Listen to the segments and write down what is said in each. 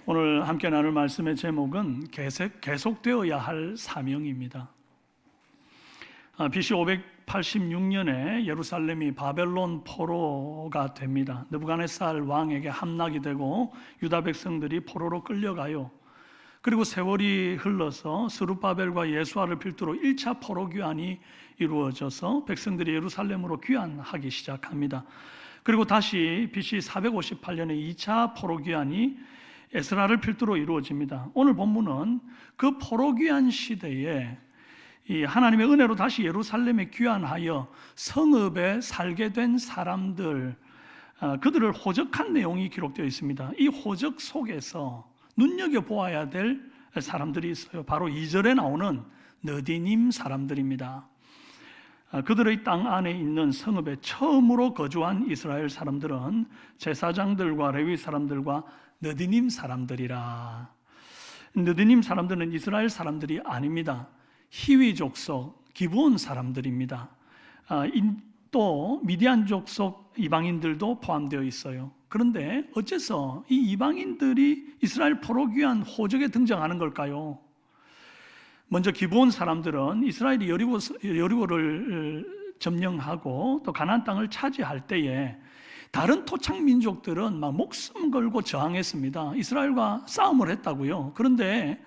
오늘 함께 나눌 말씀의 제목은 계속되어야 할 사명입니다. BC 586년에 예루살렘이 바벨론 포로가 됩니다. 느부갓네살 왕에게 함락이 되고 유다 백성들이 포로로 끌려가요. 그리고 세월이 흘러서 스룹바벨과 예수아를 필두로 1차 포로 귀환이 이루어져서 백성들이 예루살렘으로 귀환하기 시작합니다. 그리고 다시 BC 458년에 2차 포로 귀환이 에스라를 필두로 이루어집니다. 오늘 본문은 그 포로 귀환 시대에 이 하나님의 은혜로 다시 예루살렘에 귀환하여 성읍에 살게 된 사람들, 그들을 호적한 내용이 기록되어 있습니다. 이 호적 속에서 눈여겨보아야 될 사람들이 있어요. 바로 2절에 나오는 느디님 사람들입니다. 그들의 땅 안에 있는 성읍에 처음으로 거주한 이스라엘 사람들은 제사장들과 레위 사람들과 느디님 사람들이라. 느디님 사람들은 이스라엘 사람들이 아닙니다. 히위 족속 기브온 사람들입니다. 또 미디안 족속 이방인들도 포함되어 있어요. 그런데 어째서 이 이방인들이 이스라엘 포로 귀환 호적에 등장하는 걸까요? 먼저 기브온 사람들은 이스라엘이 여리고를 점령하고 또 가나안 땅을 차지할 때에 다른 토착 민족들은 막 목숨 걸고 저항했습니다. 이스라엘과 싸움을 했다고요. 그런데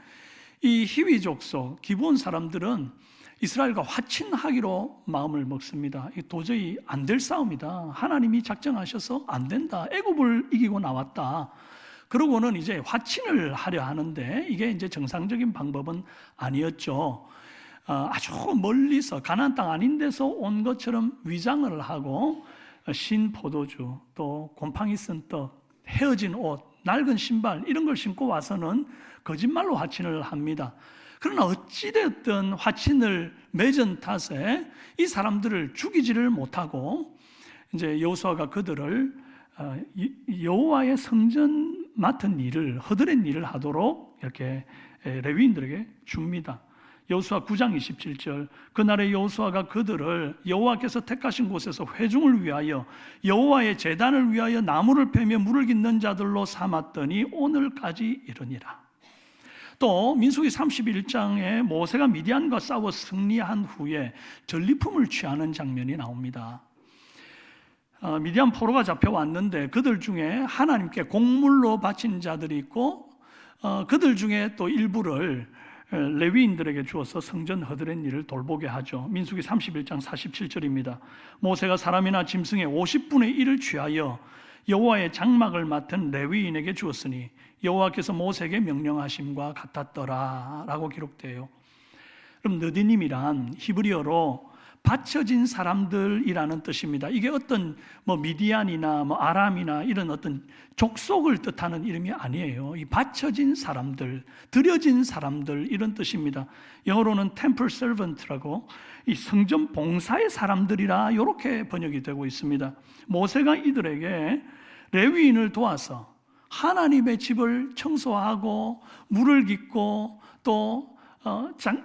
이 히위 족속 기브온 사람들은 이스라엘과 화친하기로 마음을 먹습니다. 도저히 안 될 싸움이다. 하나님이 작정하셔서 안 된다. 애굽을 이기고 나왔다. 그러고는 이제 화친을 하려 하는데 이게 이제 정상적인 방법은 아니었죠. 아주 멀리서 가나안 땅 아닌 데서 온 것처럼 위장을 하고 신 포도주, 또 곰팡이 쓴 떡, 헤어진 옷, 낡은 신발 이런 걸 신고 와서는 거짓말로 화친을 합니다. 그러나 어찌됐든 화친을 맺은 탓에 이 사람들을 죽이지를 못하고 이제 여호수아가 그들을 여호와의 성전 맡은 일을, 허드렛 일을 하도록 이렇게 레위인들에게 줍니다. 여호수아 9장 27절, 그날에 여호수아가 그들을 여호와께서 택하신 곳에서 회중을 위하여 여호와의 제단을 위하여 나무를 패며 물을 깃는 자들로 삼았더니 오늘까지 이르니라. 또 민수기 31장에 모세가 미디안과 싸워 승리한 후에 전리품을 취하는 장면이 나옵니다. 미디안 포로가 잡혀왔는데 그들 중에 하나님께 곡물로 바친 자들이 있고 그들 중에 또 일부를 레위인들에게 주어서 성전 허드렛 일을 돌보게 하죠. 민수기 31장 47절입니다. 모세가 사람이나 짐승의 50분의 1을 취하여 여호와의 장막을 맡은 레위인에게 주었으니 여호와께서 모세에게 명령하심과 같았더라 라고 기록돼요. 그럼 느디님이란 히브리어로 바쳐진 사람들이라는 뜻입니다. 이게 어떤 미디안이나 아람이나 이런 어떤 족속을 뜻하는 이름이 아니에요. 이 바쳐진 사람들, 드려진 사람들 이런 뜻입니다. 영어로는 temple servant라고 이 성전 봉사의 사람들이라 이렇게 번역이 되고 있습니다. 모세가 이들에게 레위인을 도와서 하나님의 집을 청소하고 물을 깃고 또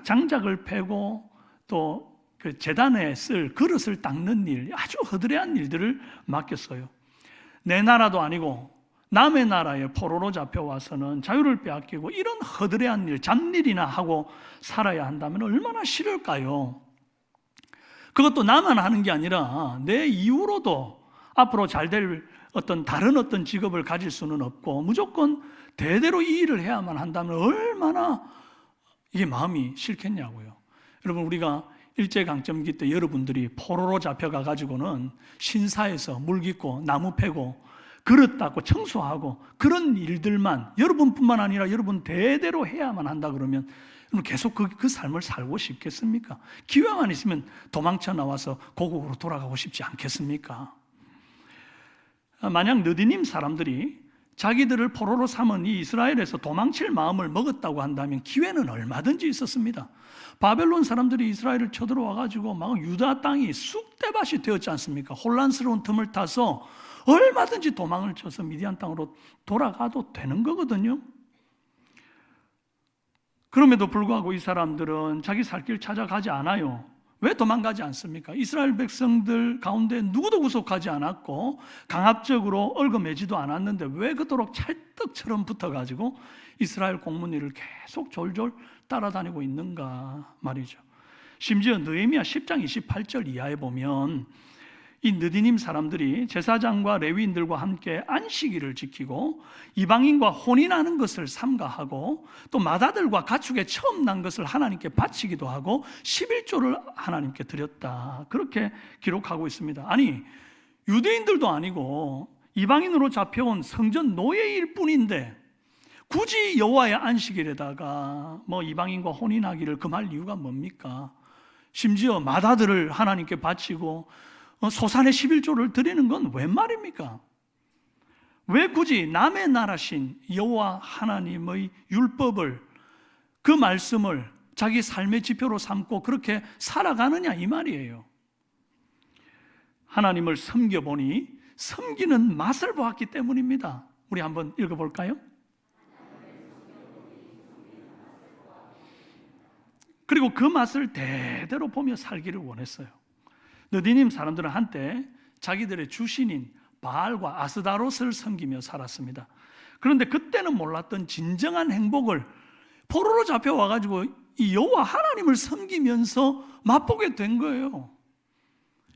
장작을 패고 또 그 제단에 쓸 그릇을 닦는 일, 아주 허드레한 일들을 맡겼어요. 내 나라도 아니고 남의 나라에 포로로 잡혀와서는 자유를 빼앗기고 이런 허드레한 일, 잡일이나 하고 살아야 한다면 얼마나 싫을까요? 그것도 나만 하는 게 아니라 내 이후로도 앞으로 잘 될 다른 어떤 직업을 가질 수는 없고 무조건 대대로 이 일을 해야만 한다면 얼마나 이게 마음이 싫겠냐고요. 여러분, 우리가 일제강점기 때 여러분들이 포로로 잡혀가 가지고는 신사에서 물 깃고 나무 패고 그릇 닦고 청소하고 그런 일들만 여러분뿐만 아니라 여러분 대대로 해야만 한다 그러면 계속 그 삶을 살고 싶겠습니까? 기회만 있으면 도망쳐 나와서 고국으로 돌아가고 싶지 않겠습니까? 만약 느디님 사람들이 자기들을 포로로 삼은 이 이스라엘에서 도망칠 마음을 먹었다고 한다면 기회는 얼마든지 있었습니다. 바벨론 사람들이 이스라엘을 쳐들어와 가지고 막 유다 땅이 쑥대밭이 되었지 않습니까? 혼란스러운 틈을 타서 얼마든지 도망을 쳐서 미디안 땅으로 돌아가도 되는 거거든요. 그럼에도 불구하고 이 사람들은 자기 살 길 찾아가지 않아요. 왜 도망가지 않습니까? 이스라엘 백성들 가운데 누구도 구속하지 않았고 강압적으로 얽어매지도 않았는데 왜 그토록 찰떡처럼 붙어가지고 이스라엘 공문위를 계속 졸졸 따라다니고 있는가 말이죠. 심지어 느헤미야 10장 28절 이하에 보면 이 느디님 사람들이 제사장과 레위인들과 함께 안식일을 지키고 이방인과 혼인하는 것을 삼가하고 또 맏아들과 가축에 처음 난 것을 하나님께 바치기도 하고 11조를 하나님께 드렸다, 그렇게 기록하고 있습니다. 아니, 유대인들도 아니고 이방인으로 잡혀온 성전 노예일 뿐인데 굳이 여호와의 안식일에다가 뭐 이방인과 혼인하기를 금할 이유가 뭡니까? 심지어 맏아들을 하나님께 바치고 소산의 11조를 드리는 건 웬 말입니까? 왜 굳이 남의 나라신 여호와 하나님의 율법을, 그 말씀을 자기 삶의 지표로 삼고 그렇게 살아가느냐 이 말이에요. 하나님을 섬겨보니 섬기는 맛을 보았기 때문입니다. 우리 한번 읽어볼까요? 그리고 그 맛을 대대로 보며 살기를 원했어요. 느디님 사람들은 한때 자기들의 주신인 바알과 아스다롯을 섬기며 살았습니다. 그런데 그때는 몰랐던 진정한 행복을 포로로 잡혀와가지고 이 여호와 하나님을 섬기면서 맛보게 된 거예요.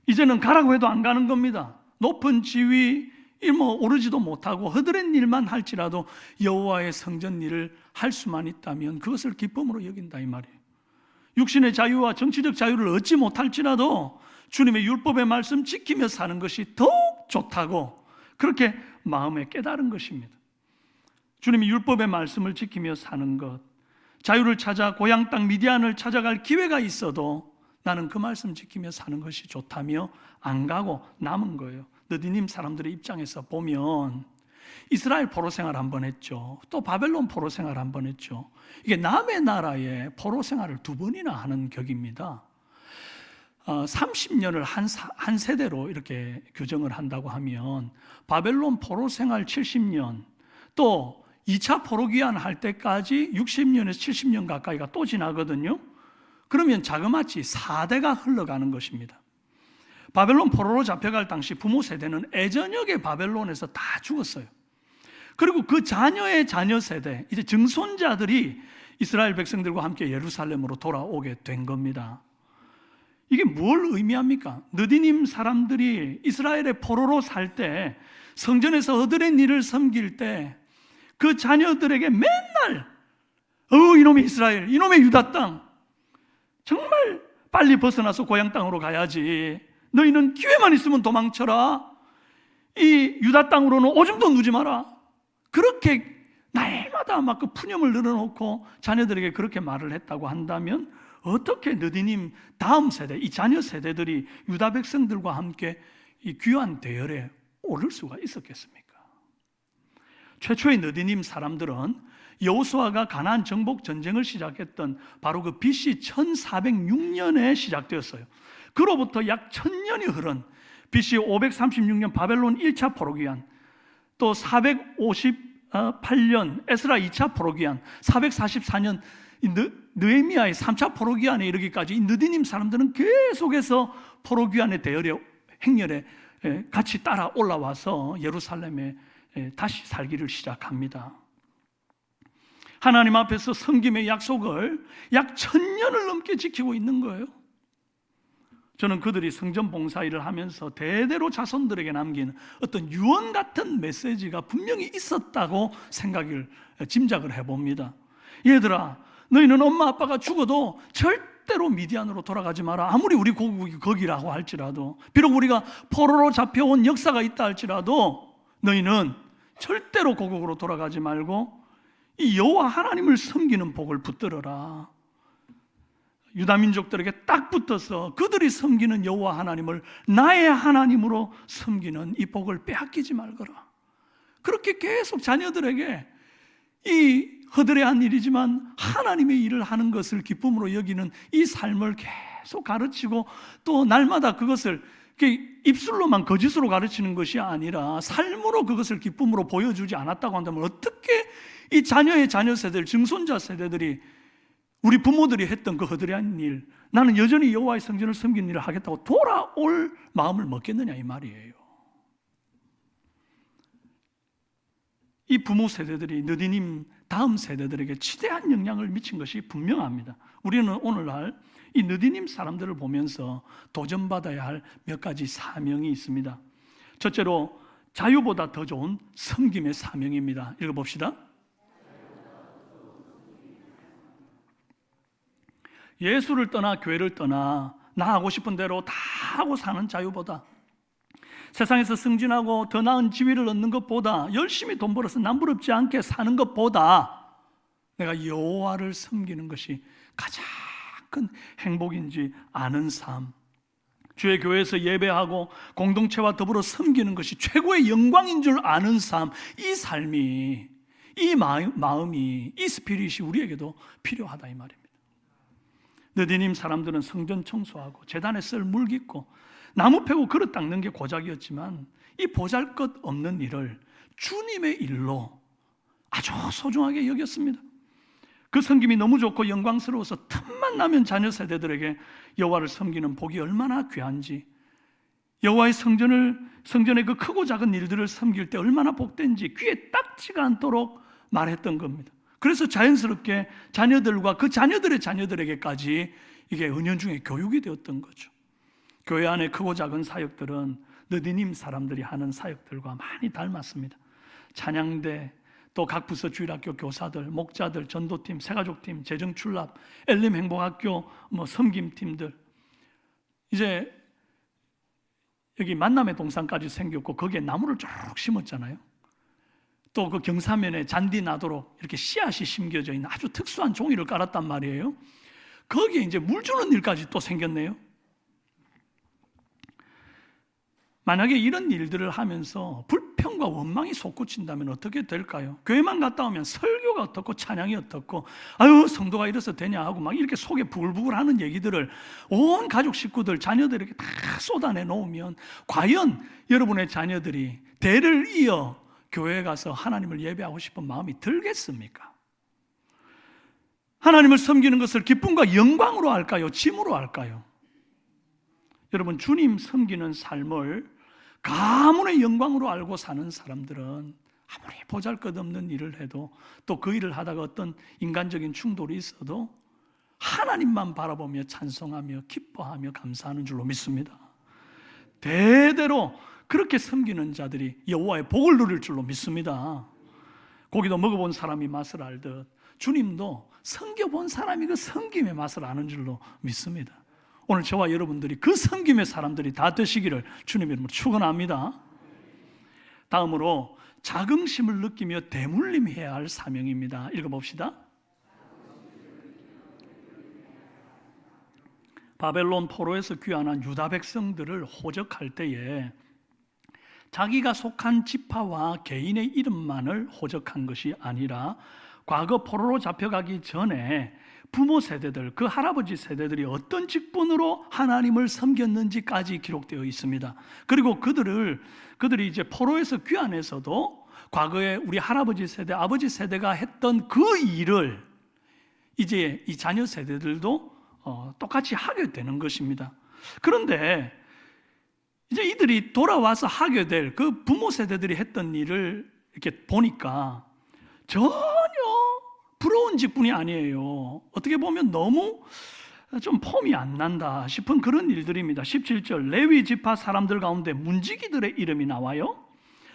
이제는 가라고 해도 안 가는 겁니다. 높은 지위 오르지도 못하고 허드렛 일만 할지라도 여호와의 성전 일을 할 수만 있다면 그것을 기쁨으로 여긴다 이 말이에요. 육신의 자유와 정치적 자유를 얻지 못할지라도 주님의 율법의 말씀 지키며 사는 것이 더욱 좋다고 그렇게 마음에 깨달은 것입니다. 주님이 율법의 말씀을 지키며 사는 것, 자유를 찾아 고향 땅 미디안을 찾아갈 기회가 있어도 나는 그 말씀 지키며 사는 것이 좋다며 안 가고 남은 거예요. 느디님 사람들의 입장에서 보면 이스라엘 포로 생활 한번 했죠. 또 바벨론 포로 생활 한번 했죠. 이게 남의 나라에 포로 생활을 2번이나 하는 격입니다. 30년을 한 세대로 이렇게 규정을 한다고 하면 바벨론 포로 생활 70년, 또 2차 포로 귀환 할 때까지 60년에서 70년 가까이가 또 지나거든요. 그러면 자그마치 4대가 흘러가는 것입니다. 바벨론 포로로 잡혀갈 당시 부모 세대는 애저녁에 바벨론에서 다 죽었어요. 그리고 그 자녀의 자녀 세대, 이제 증손자들이 이스라엘 백성들과 함께 예루살렘으로 돌아오게 된 겁니다. 이게 뭘 의미합니까? 느디님 사람들이 이스라엘의 포로로 살 때, 성전에서 허드렛 일을 섬길 때 그 자녀들에게 맨날 이놈의 이스라엘, 이놈의 유다 땅, 정말 빨리 벗어나서 고향 땅으로 가야지, 너희는 기회만 있으면 도망쳐라, 이 유다 땅으로는 오줌도 누지 마라, 그렇게 날마다 막 그 푸념을 늘어놓고 자녀들에게 그렇게 말을 했다고 한다면 어떻게 느디님 다음 세대, 이 자녀 세대들이 유다 백성들과 함께 이 귀한 대열에 오를 수가 있었겠습니까? 최초의 느디님 사람들은 여호수아가 가나안 정복 전쟁을 시작했던 바로 그 BC 1406년에 시작되었어요. 그로부터 약 1000년이 흐른 BC 536년 바벨론 1차 포로 귀환, 또 458년 에스라 2차 포로 귀환, 444년 느헤미야의 3차 포로 귀환에 이르기까지 이 느디님 사람들은 계속해서 포로 귀환의 대열에, 행렬에 같이 따라 올라와서 예루살렘에 다시 살기를 시작합니다. 하나님 앞에서 섬김의 약속을 약 1000년을 넘게 지키고 있는 거예요. 저는 그들이 성전 봉사 일을 하면서 대대로 자손들에게 남긴 어떤 유언 같은 메시지가 분명히 있었다고 짐작을 해봅니다. 얘들아, 너희는 엄마 아빠가 죽어도 절대로 미디안으로 돌아가지 마라. 아무리 우리 고국이 거기라고 할지라도, 비록 우리가 포로로 잡혀온 역사가 있다 할지라도 너희는 절대로 고국으로 돌아가지 말고 이 여호와 하나님을 섬기는 복을 붙들어라. 유다 민족들에게 딱 붙어서 그들이 섬기는 여호와 하나님을 나의 하나님으로 섬기는 이 복을 빼앗기지 말거라. 그렇게 계속 자녀들에게 이 허드레한 일이지만 하나님의 일을 하는 것을 기쁨으로 여기는 이 삶을 계속 가르치고, 또 날마다 그것을 입술로만 거짓으로 가르치는 것이 아니라 삶으로 그것을 기쁨으로 보여주지 않았다고 한다면 어떻게 이 자녀의 자녀 세대들, 증손자 세대들이 우리 부모들이 했던 그 허드레한 일, 나는 여전히 여호와의 성전을 섬기는 일을 하겠다고 돌아올 마음을 먹겠느냐 이 말이에요. 이 부모 세대들이 느디님 다음 세대들에게 지대한 영향을 미친 것이 분명합니다. 우리는 오늘날 이 느디님 사람들을 보면서 도전받아야 할 몇 가지 사명이 있습니다. 첫째로 자유보다 더 좋은 섬김의 사명입니다. 읽어봅시다. 예수를 떠나 교회를 떠나 나 하고 싶은 대로 다 하고 사는 자유보다, 세상에서 승진하고 더 나은 지위를 얻는 것보다, 열심히 돈 벌어서 남부럽지 않게 사는 것보다 내가 여호와를 섬기는 것이 가장 큰 행복인지 아는 삶, 주의 교회에서 예배하고 공동체와 더불어 섬기는 것이 최고의 영광인 줄 아는 삶, 이 삶이, 이 마음이, 이 스피릿이 우리에게도 필요하다 이 말입니다. 느디님 사람들은 성전 청소하고 제단에 쓸 물 깃고 나무 패고 그릇 닦는 게 고작이었지만 이 보잘것없는 일을 주님의 일로 아주 소중하게 여겼습니다. 그 섬김이 너무 좋고 영광스러워서 틈만 나면 자녀 세대들에게 여호와를 섬기는 복이 얼마나 귀한지, 여호와의 성전의 그 크고 작은 일들을 섬길 때 얼마나 복된지 귀에 딱지가 않도록 말했던 겁니다. 그래서 자연스럽게 자녀들과 그 자녀들의 자녀들에게까지 이게 은연중에 교육이 되었던 거죠. 교회 안에 크고 작은 사역들은 느디님 사람들이 하는 사역들과 많이 닮았습니다. 찬양대, 또 각 부서 주일학교 교사들, 목자들, 전도팀, 새가족팀, 재정출납, 엘림 행복학교 섬김팀들, 이제 여기 만남의 동산까지 생겼고 거기에 나무를 쭉 심었잖아요. 또 그 경사면에 잔디 나도록 이렇게 씨앗이 심겨져 있는 아주 특수한 종이를 깔았단 말이에요. 거기에 이제 물 주는 일까지 또 생겼네요. 만약에 이런 일들을 하면서 불평과 원망이 솟구친다면 어떻게 될까요? 교회만 갔다 오면 설교가 어떻고 찬양이 어떻고, 아유 성도가 이래서 되냐 하고 막 이렇게 속에 부글부글 하는 얘기들을 온 가족 식구들 자녀들에게 다 쏟아내 놓으면 과연 여러분의 자녀들이 대를 이어 교회에 가서 하나님을 예배하고 싶은 마음이 들겠습니까? 하나님을 섬기는 것을 기쁨과 영광으로 할까요? 짐으로 할까요? 여러분, 주님 섬기는 삶을 가문의 영광으로 알고 사는 사람들은 아무리 보잘것없는 일을 해도, 또 그 일을 하다가 어떤 인간적인 충돌이 있어도 하나님만 바라보며 찬송하며 기뻐하며 감사하는 줄로 믿습니다. 대대로 그렇게 섬기는 자들이 여호와의 복을 누릴 줄로 믿습니다. 고기도 먹어본 사람이 맛을 알듯 주님도 섬겨본 사람이 그 섬김의 맛을 아는 줄로 믿습니다. 오늘 저와 여러분들이 그 섬김의 사람들이 다 되시기를 주님의 이름으로 축원합니다. 다음으로 자긍심을 느끼며 대물림해야 할 사명입니다. 읽어봅시다. 바벨론 포로에서 귀환한 유다 백성들을 호적할 때에 자기가 속한 지파와 개인의 이름만을 호적한 것이 아니라 과거 포로로 잡혀가기 전에 부모 세대들, 그 할아버지 세대들이 어떤 직분으로 하나님을 섬겼는지까지 기록되어 있습니다. 그리고 그들이 이제 포로에서 귀환해서도 과거에 우리 할아버지 세대, 아버지 세대가 했던 그 일을 이제 이 자녀 세대들도 똑같이 하게 되는 것입니다. 그런데 이제 이들이 돌아와서 하게 될 그 부모 세대들이 했던 일을 이렇게 보니까 전혀 부러운 직분이 아니에요. 어떻게 보면 너무 좀 폼이 안 난다 싶은 그런 일들입니다. 17절, 레위 지파 사람들 가운데 문지기들의 이름이 나와요.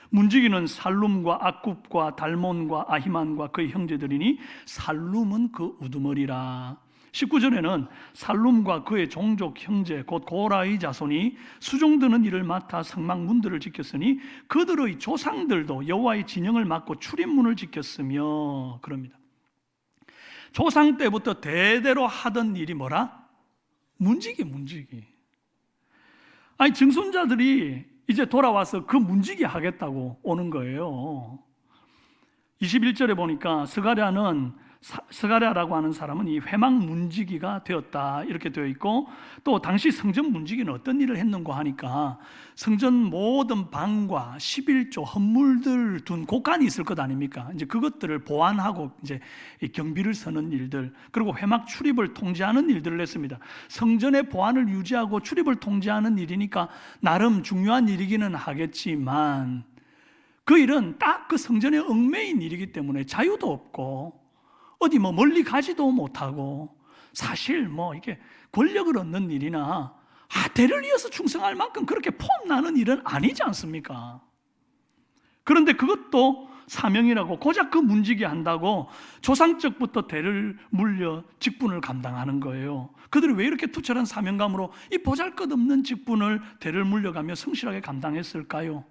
문지기는 살룸과 악굽과 달몬과 아히만과 그의 형제들이니 살룸은 그 우두머리라. 19절에는 살룸과 그의 종족 형제 곧 고라의 자손이 수종드는 일을 맡아 성막 문들을 지켰으니 그들의 조상들도 여호와의 진영을 맡고 출입문을 지켰으며, 그럽니다. 조상 때부터 대대로 하던 일이 뭐라? 문지기. 아니, 증손자들이 이제 돌아와서 그 문지기 하겠다고 오는 거예요. 21절에 보니까 스가랴는 스가랴라고 하는 사람은 이 회막 문지기가 되었다 이렇게 되어 있고, 또 당시 성전 문지기는 어떤 일을 했는가 하니까 성전 모든 방과 11조 헌물들 둔 곳간이 있을 것 아닙니까? 이제 그것들을 보안하고 이제 경비를 서는 일들, 그리고 회막 출입을 통제하는 일들을 했습니다. 성전의 보안을 유지하고 출입을 통제하는 일이니까 나름 중요한 일이기는 하겠지만, 그 일은 딱 그 성전에 얽매인 일이기 때문에 자유도 없고 어디 뭐 멀리 가지도 못하고, 사실 뭐 이게 권력을 얻는 일이나 대를 이어서 충성할 만큼 그렇게 폼나는 일은 아니지 않습니까? 그런데 그것도 사명이라고 고작 그 문지기 한다고 조상적부터 대를 물려 직분을 감당하는 거예요. 그들이 왜 이렇게 투철한 사명감으로 이 보잘것없는 직분을 대를 물려가며 성실하게 감당했을까요?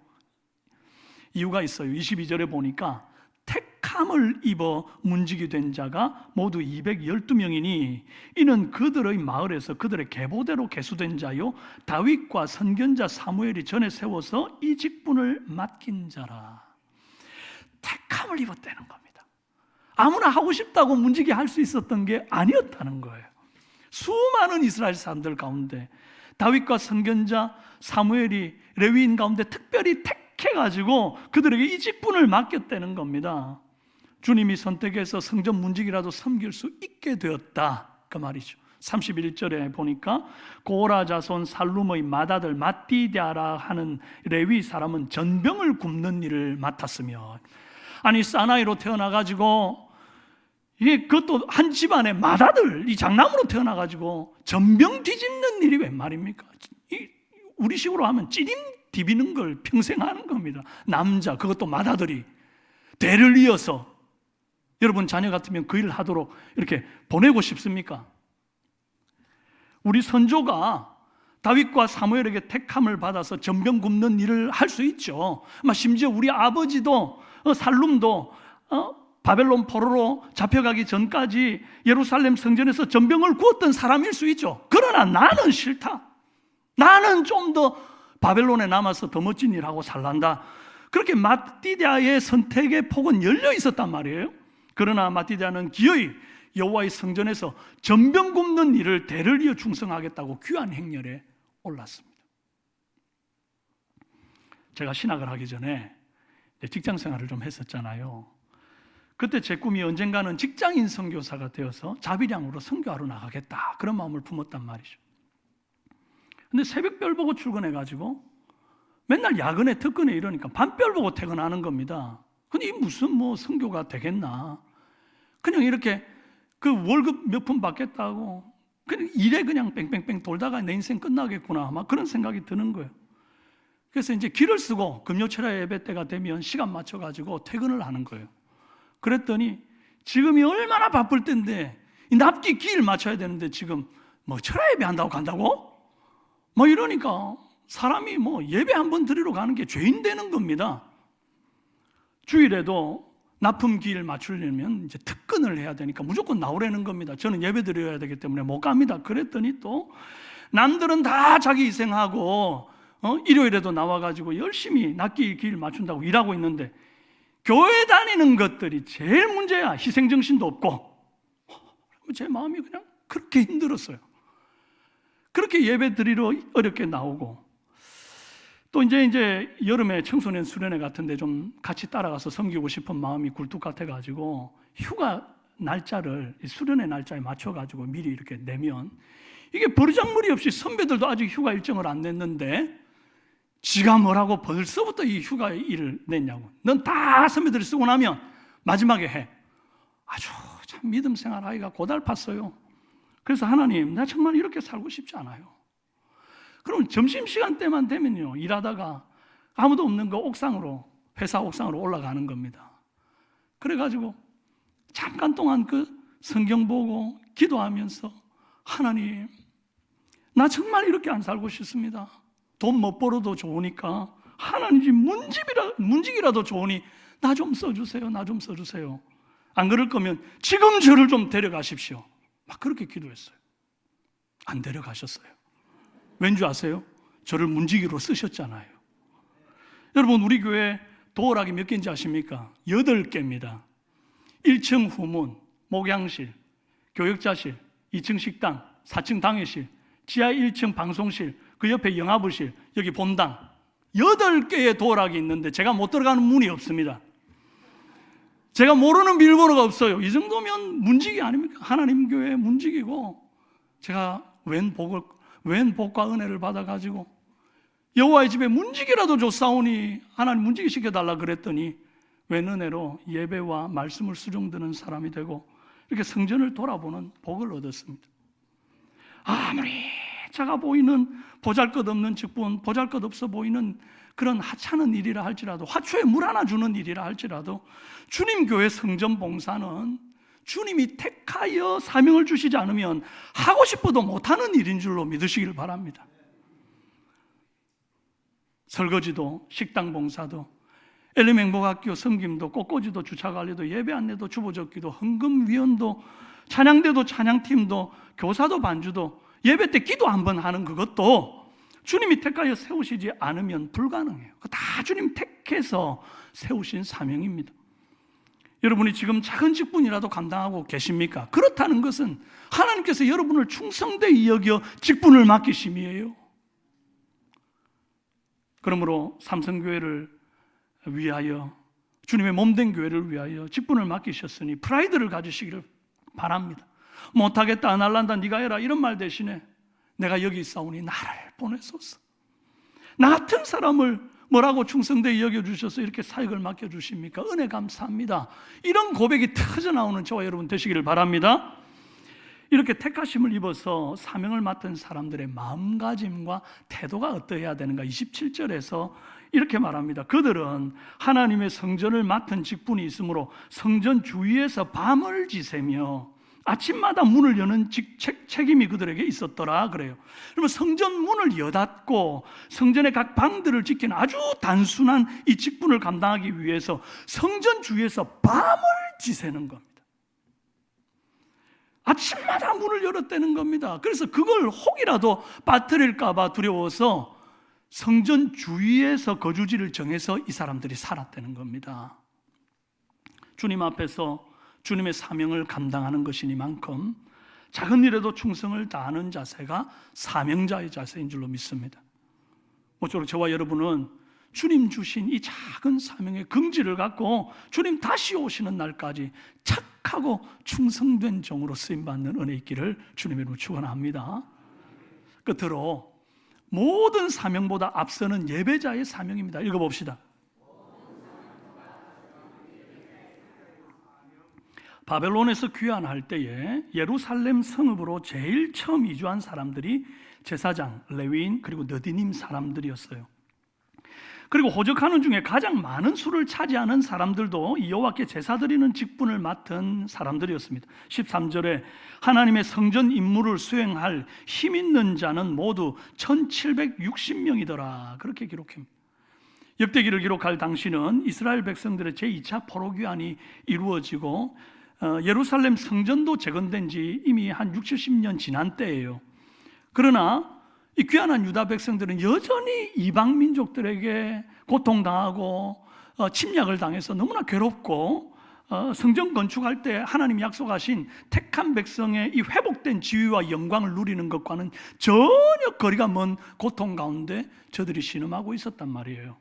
이유가 있어요. 22절에 보니까 택함을 입어 문지기 된 자가 모두 212명이니 이는 그들의 마을에서 그들의 계보대로 계수된 자요 다윗과 선견자 사무엘이 전에 세워서 이 직분을 맡긴 자라. 택함을 입었다는 겁니다. 아무나 하고 싶다고 문지기 할 수 있었던 게 아니었다는 거예요. 수많은 이스라엘 사람들 가운데 다윗과 선견자 사무엘이 레위인 가운데 특별히 택해가지고 그들에게 이 직분을 맡겼다는 겁니다. 주님이 선택해서 성전 문지기라도 섬길 수 있게 되었다, 그 말이죠. 31절에 보니까 고라 자손 살룸의 맏아들 마띠디아라 하는 레위 사람은 전병을 굽는 일을 맡았으며, 아니 사나이로 태어나가지고 이게 그것도 한 집안의 맏아들, 이 장남으로 태어나가지고 전병 뒤집는 일이 웬 말입니까? 우리 식으로 하면 찌림 디비는 걸 평생 하는 겁니다. 남자, 그것도 맏아들이 대를 이어서. 여러분 자녀 같으면 그 일을 하도록 이렇게 보내고 싶습니까? 우리 선조가 다윗과 사무엘에게 택함을 받아서 전병 굽는 일을 할 수 있죠. 심지어 우리 아버지도 살룸도 바벨론 포로로 잡혀가기 전까지 예루살렘 성전에서 전병을 구웠던 사람일 수 있죠. 그러나 나는 싫다. 나는 좀 더 바벨론에 남아서 더 멋진 일하고 살란다. 그렇게 마띠디아의 선택의 폭은 열려 있었단 말이에요. 그러나 마띠디아는 기어이 여호와의 성전에서 전병 굽는 일을 대를 이어 충성하겠다고 귀한 행렬에 올랐습니다. 제가 신학을 하기 전에 직장 생활을 좀 했었잖아요. 그때 제 꿈이 언젠가는 직장인 선교사가 되어서 자비량으로 선교하러 나가겠다, 그런 마음을 품었단 말이죠. 근데 새벽별 보고 출근해가지고 맨날 야근에 특근에 이러니까 밤별 보고 퇴근하는 겁니다. 근데 이 무슨 뭐 선교가 되겠나? 그냥 이렇게 그 월급 몇 푼 받겠다고 그냥 일에 그냥 뺑뺑뺑 돌다가 내 인생 끝나겠구나, 막 그런 생각이 드는 거예요. 그래서 이제 길을 쓰고 금요철야 예배 때가 되면 시간 맞춰가지고 퇴근을 하는 거예요. 그랬더니 지금이 얼마나 바쁠 때인데 이 납기 길 맞춰야 되는데 지금 뭐 철야 예배 한다고 간다고? 뭐 이러니까 사람이 뭐 예배 한번 드리러 가는 게 죄인 되는 겁니다. 주일에도 납품 기일 맞추려면 이제 특근을 해야 되니까 무조건 나오라는 겁니다. 저는 예배 드려야 되기 때문에 못 갑니다. 그랬더니 또 남들은 다 자기 희생하고 일요일에도 나와가지고 열심히 납기 기일 맞춘다고 일하고 있는데 교회 다니는 것들이 제일 문제야. 희생정신도 없고. 제 마음이 그냥 그렇게 힘들었어요. 그렇게 예배 드리러 어렵게 나오고, 또 이제 여름에 청소년 수련회 같은데 좀 같이 따라가서 섬기고 싶은 마음이 굴뚝 같아가지고 휴가 날짜를 수련회 날짜에 맞춰가지고 미리 이렇게 내면 이게 버르장머리 없이 선배들도 아직 휴가 일정을 안 냈는데 지가 뭐라고 벌써부터 이 휴가 일을 냈냐고. 넌 다 선배들이 쓰고 나면 마지막에 해. 아주 참 믿음 생활 하기가 고달팠어요. 그래서 하나님, 나 정말 이렇게 살고 싶지 않아요. 그럼 점심시간 때만 되면요, 일하다가 아무도 없는 그 옥상으로, 회사 옥상으로 올라가는 겁니다. 그래가지고 잠깐 동안 그 성경 보고 기도하면서 하나님, 나 정말 이렇게 안 살고 싶습니다. 돈 못 벌어도 좋으니까 하나님 문직이라도 좋으니 나 좀 써주세요. 나 좀 써주세요. 안 그럴 거면 지금 저를 좀 데려가십시오. 막 그렇게 기도했어요. 안 데려가셨어요. 왠지 아세요? 저를 문지기로 쓰셨잖아요. 여러분, 우리 교회 도어락이 몇 개인지 아십니까? 8개입니다. 1층 후문, 목양실, 교역자실, 2층 식당, 4층 당회실, 지하 1층 방송실, 그 옆에 영화부실, 여기 본당 8개의 도락이 있는데 제가 못 들어가는 문이 없습니다. 제가 모르는 비밀번호가 없어요. 이 정도면 문지기 아닙니까? 하나님 교회 문지기고, 제가 웬 복과 은혜를 받아가지고 여호와의 집에 문지기라도 줬사오니 하나님 문지기 시켜달라 그랬더니 웬 은혜로 예배와 말씀을 수종드는 사람이 되고 이렇게 성전을 돌아보는 복을 얻었습니다. 아무리 작아 보이는 보잘것없는 직분, 보잘것없어 보이는 그런 하찮은 일이라 할지라도, 화초에 물 하나 주는 일이라 할지라도 주님 교회 성전 봉사는 주님이 택하여 사명을 주시지 않으면 하고 싶어도 못하는 일인 줄로 믿으시길 바랍니다. 설거지도, 식당 봉사도, 엘리맹복학교 섬김도, 꽃꽂이도, 주차관리도, 예배 안내도, 주보적기도, 헌금위원도, 찬양대도, 찬양팀도, 교사도, 반주도, 예배 때 기도 한번 하는 그것도 주님이 택하여 세우시지 않으면 불가능해요. 다 주님 택해서 세우신 사명입니다. 여러분이 지금 작은 직분이라도 감당하고 계십니까? 그렇다는 것은 하나님께서 여러분을 충성되이 여겨 직분을 맡기심이에요. 그러므로 삼성교회를 위하여, 주님의 몸된 교회를 위하여 직분을 맡기셨으니 프라이드를 가지시기를 바랍니다. 못하겠다, 안 할란다, 네가 해라 이런 말 대신에 내가 여기 있사오니 나를 보내소서. 나 같은 사람을 뭐라고 충성되이 여겨주셔서 이렇게 사역을 맡겨주십니까? 은혜 감사합니다. 이런 고백이 터져나오는 저와 여러분 되시기를 바랍니다. 이렇게 택하심을 입어서 사명을 맡은 사람들의 마음가짐과 태도가 어떠해야 되는가? 27절에서 이렇게 말합니다. 그들은 하나님의 성전을 맡은 직분이 있으므로 성전 주위에서 밤을 지새며 아침마다 문을 여는 책임이 그들에게 있었더라 그래요. 그러면 성전 문을 여닫고 성전의 각 방들을 지키는 아주 단순한 이 직분을 감당하기 위해서 성전 주위에서 밤을 지새는 겁니다. 아침마다 문을 열었다는 겁니다. 그래서 그걸 혹이라도 빠뜨릴까 봐 두려워서 성전 주위에서 거주지를 정해서 이 사람들이 살았다는 겁니다. 주님 앞에서 주님의 사명을 감당하는 것이니만큼 작은 일에도 충성을 다하는 자세가 사명자의 자세인 줄로 믿습니다. 모쪼록 저와 여러분은 주님 주신 이 작은 사명의 긍지를 갖고 주님 다시 오시는 날까지 착하고 충성된 종으로 쓰임받는 은혜 있기를 주님의 이름으로 축원합니다. 끝으로 모든 사명보다 앞서는 예배자의 사명입니다. 읽어봅시다. 바벨론에서 귀환할 때에 예루살렘 성읍으로 제일 처음 이주한 사람들이 제사장, 레위인, 그리고 느디님 사람들이었어요. 그리고 호적하는 중에 가장 많은 수를 차지하는 사람들도 여호와께 제사 드리는 직분을 맡은 사람들이었습니다. 13절에 하나님의 성전 임무를 수행할 힘 있는 자는 모두 1760명이더라 그렇게 기록합니다. 역대기를 기록할 당시는 이스라엘 백성들의 제2차 포로귀환이 이루어지고 예루살렘 성전도 재건된 지 이미 한 60, 70년 지난 때예요. 그러나 이 귀환한 유다 백성들은 여전히 이방 민족들에게 고통당하고 침략을 당해서 너무나 괴롭고 성전 건축할 때 하나님 약속하신 택한 백성의 이 회복된 지위와 영광을 누리는 것과는 전혀 거리가 먼 고통 가운데 저들이 신음하고 있었단 말이에요.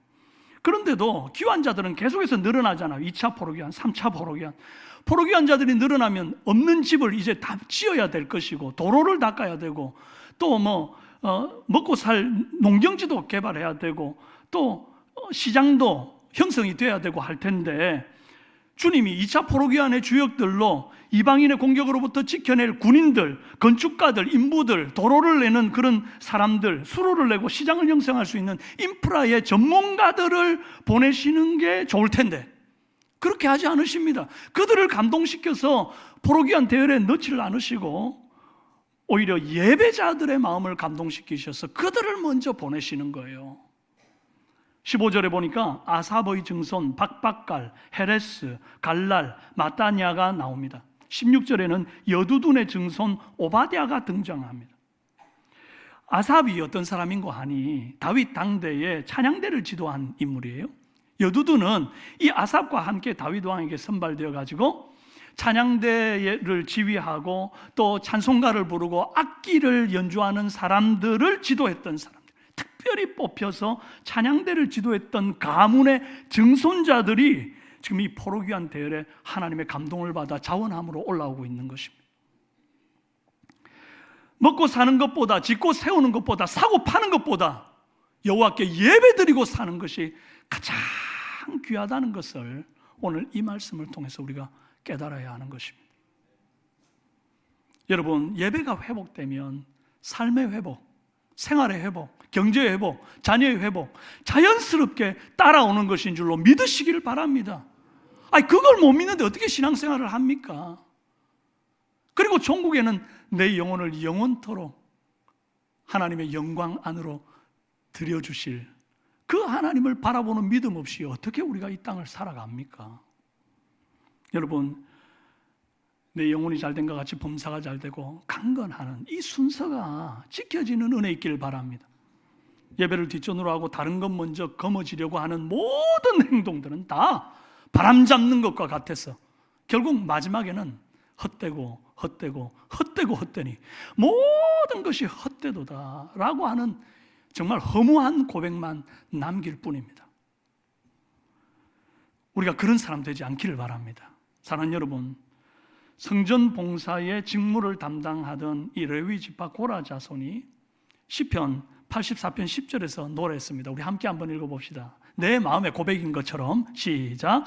그런데도 귀환자들은 계속해서 늘어나잖아요. 2차 포로귀환, 3차 포로귀환. 포로귀환자들이 늘어나면 없는 집을 이제 다 지어야 될 것이고 도로를 닦아야 되고 또 먹고 살 농경지도 개발해야 되고 또 시장도 형성이 돼야 되고 할 텐데 주님이 2차 포로귀환의 주역들로 이방인의 공격으로부터 지켜낼 군인들, 건축가들, 인부들, 도로를 내는 그런 사람들, 수로를 내고 시장을 형성할 수 있는 인프라의 전문가들을 보내시는 게 좋을 텐데 그렇게 하지 않으십니다. 그들을 감동시켜서 포로귀환 대열에 넣지를 않으시고 오히려 예배자들의 마음을 감동시키셔서 그들을 먼저 보내시는 거예요. 15절에 보니까 아삽의 증손 박박갈, 헤레스, 갈랄, 마따냐가 나옵니다. 16절에는 여두둔의 증손 오바댜가 등장합니다. 아삽이 어떤 인사람인고 하니 다윗 당대에 찬양대를 지도한 인물이에요. 여두둔은 이 아삽과 함께 다윗 왕에게 선발되어 가지고 찬양대를 지휘하고 또 찬송가를 부르고 악기를 연주하는 사람들을 지도했던 사람들, 특별히 뽑혀서 찬양대를 지도했던 가문의 증손자들이 지금 이 포로귀환 대열에 하나님의 감동을 받아 자원함으로 올라오고 있는 것입니다. 먹고 사는 것보다, 짓고 세우는 것보다, 사고 파는 것보다 여호와께 예배드리고 사는 것이 가장 귀하다는 것을 오늘 이 말씀을 통해서 우리가 깨달아야 하는 것입니다. 여러분, 예배가 회복되면 삶의 회복, 생활의 회복, 경제의 회복, 자녀의 회복 자연스럽게 따라오는 것인 줄로 믿으시기를 바랍니다. 그걸 못 믿는데 어떻게 신앙생활을 합니까? 그리고 종국에는 내 영혼을 영원토록 하나님의 영광 안으로 들여주실 그 하나님을 바라보는 믿음 없이 어떻게 우리가 이 땅을 살아갑니까? 여러분, 내 영혼이 잘된 것 같이 범사가 잘되고 강건하는 이 순서가 지켜지는 은혜 있기를 바랍니다. 예배를 뒷전으로 하고 다른 것 먼저 거머쥐려고 하는 모든 행동들은 다 바람 잡는 것과 같아서 결국 마지막에는 헛되니 모든 것이 헛되도다 라고 하는 정말 허무한 고백만 남길 뿐입니다. 우리가 그런 사람 되지 않기를 바랍니다. 사랑하는 여러분, 성전 봉사의 직무를 담당하던 이 레위 지파 고라 자손이 시편 84편 10절에서 노래했습니다. 우리 함께 한번 읽어봅시다. 내 마음의 고백인 것처럼 시작.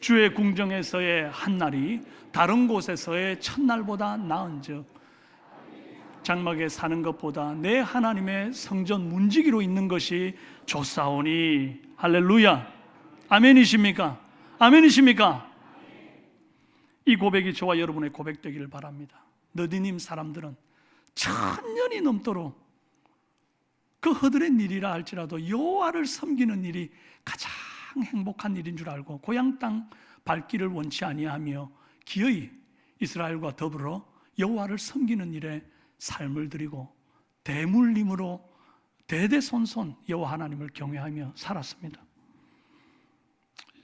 주의 궁정에서의 한날이 다른 곳에서의 첫날보다 나은즉 장막에 사는 것보다 내 하나님의 성전 문지기로 있는 것이 좋사오니. 할렐루야. 아멘이십니까? 아멘이십니까? 이 고백이 저와 여러분의 고백되기를 바랍니다. 너디님 사람들은 1000년이 넘도록 그 허드렛 일이라 할지라도 여호와를 섬기는 일이 가장 행복한 일인 줄 알고 고향 땅 밟기를 원치 아니하며 기어이 이스라엘과 더불어 여호와를 섬기는 일에 삶을 드리고 대물림으로 대대손손 여호와 하나님을 경외하며 살았습니다.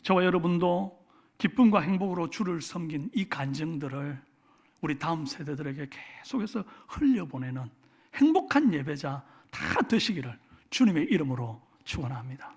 저와 여러분도 기쁨과 행복으로 주를 섬긴 이 간증들을 우리 다음 세대들에게 계속해서 흘려보내는 행복한 예배자 다 되시기를 주님의 이름으로 축원합니다.